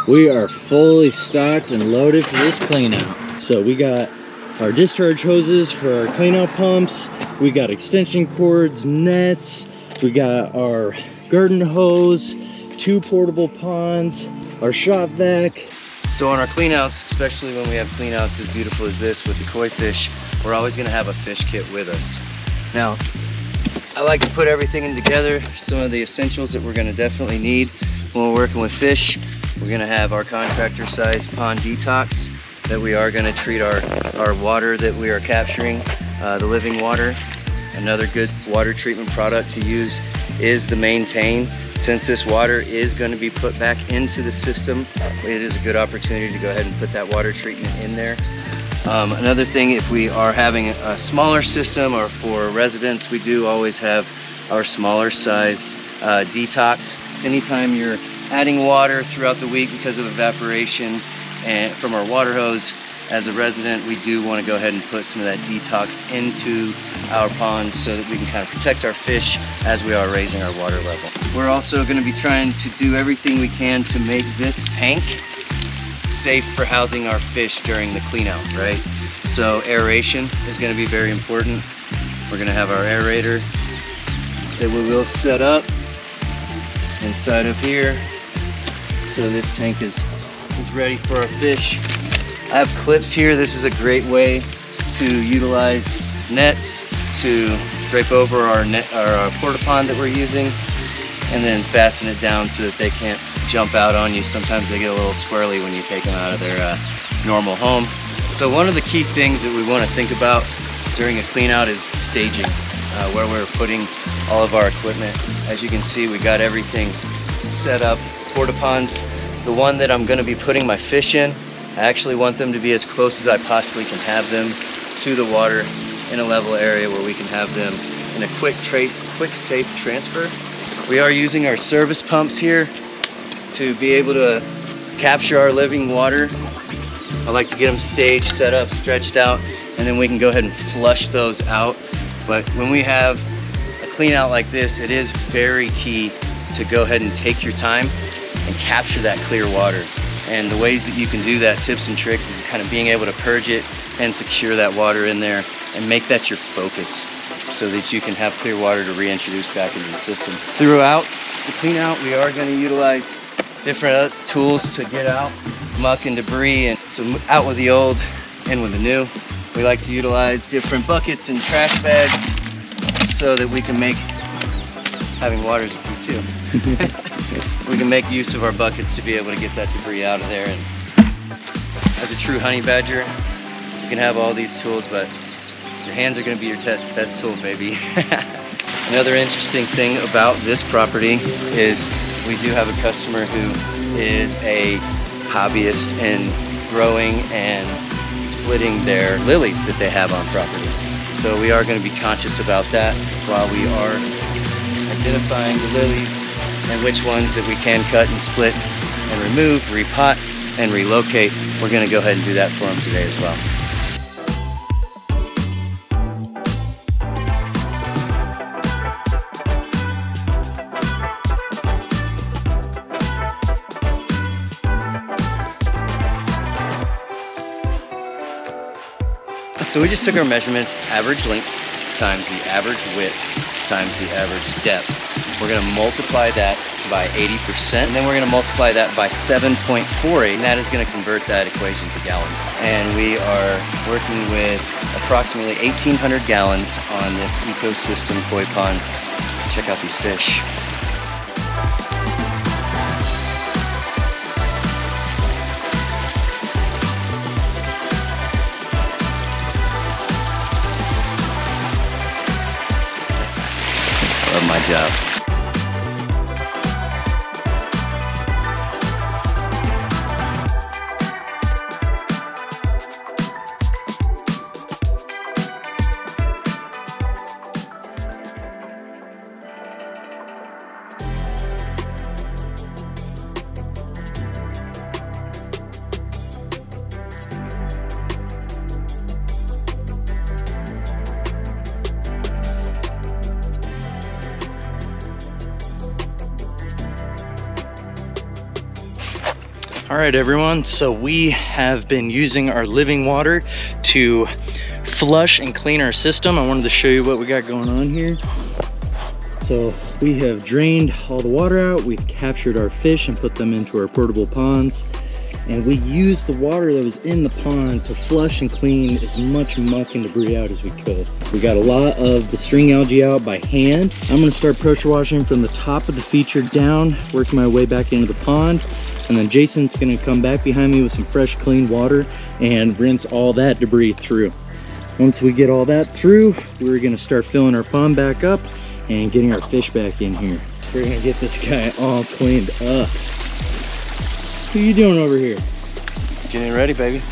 We are fully stocked and loaded for this clean out. So we got our discharge hoses for our clean out pumps. We got extension cords, nets. We got our garden hose, 2 portable ponds, our shop vac. So on our cleanouts, especially when we have cleanouts as beautiful as this with the koi fish, we're always gonna have a fish kit with us. Now, I like to put everything in together. Some of the essentials that we're gonna definitely need when we're working with fish. We're gonna have our contractor size pond detox that we are gonna treat our water that we are capturing, the living water. Another good water treatment product to use is the Maintain. Since this water is going to be put back into the system, it is a good opportunity to go ahead and put that water treatment in there. Another thing, if we are having a smaller system or for residents, we do always have our smaller sized detox. So anytime you're adding water throughout the week because of evaporation and from our water hose, as a resident, we do want to go ahead and put some of that detox into our pond so that we can kind of protect our fish as we are raising our water level. We're also going to be trying to do everything we can to make this tank safe for housing our fish during the clean out, right? So aeration is going to be very important. We're going to have our aerator that we will set up inside of here so this tank is ready for our fish. I have clips here. This is a great way to utilize nets to drape over our porta pond that we're using and then fasten it down so that they can't jump out on you. Sometimes they get a little squirrely when you take them out of their normal home. So one of the key things that we want to think about during a clean out is staging, where we're putting all of our equipment. As you can see, we got everything set up. Porta ponds, the one that I'm going to be putting my fish in, I actually want them to be as close as I possibly can have them to the water in a level area where we can have them in a quick, safe transfer. We are using our service pumps here to be able to capture our living water. I like to get them staged, set up, stretched out, and then we can go ahead and flush those out. But when we have a clean out like this, it is very key to go ahead and take your time and capture that clear water. And the ways that you can do that, tips and tricks, is kind of being able to purge it and secure that water in there and make that your focus so that you can have clear water to reintroduce back into the system. Throughout the clean out, we are going to utilize different tools to get out muck and debris, and so out with the old, in with the new. We like to utilize different buckets and trash bags so that we can make, having water is a key too. We can make use of our buckets to be able to get that debris out of there. And as a true honey badger, you can have all these tools, but your hands are going to be your best tool, baby. Another interesting thing about this property is we do have a customer who is a hobbyist in growing and splitting their lilies that they have on property. So we are going to be conscious about that while we are identifying the lilies and which ones that we can cut and split and remove, repot, and relocate. We're going to go ahead and do that for them today as well. So we just took our measurements, average length times the average width times the average depth. We're going to multiply that by 80%, and then we're going to multiply that by 7.48, and that is going to convert that equation to gallons. And we are working with approximately 1,800 gallons on this ecosystem koi pond. Check out these fish. Love my job. All right, everyone, so we have been using our living water to flush and clean our system. I wanted to show you what we got going on here. So we have drained all the water out, we've captured our fish and put them into our portable ponds, and we used the water that was in the pond to flush and clean as much muck and debris out as we could. We got a lot of the string algae out by hand. I'm gonna start pressure washing from the top of the feature down, working my way back into the pond, and then Jason's gonna come back behind me with some fresh clean water and rinse all that debris through. Once we get all that through, we're gonna start filling our pond back up and getting our fish back in here. We're gonna get this guy all cleaned up. What are you doing over here? Getting ready, baby.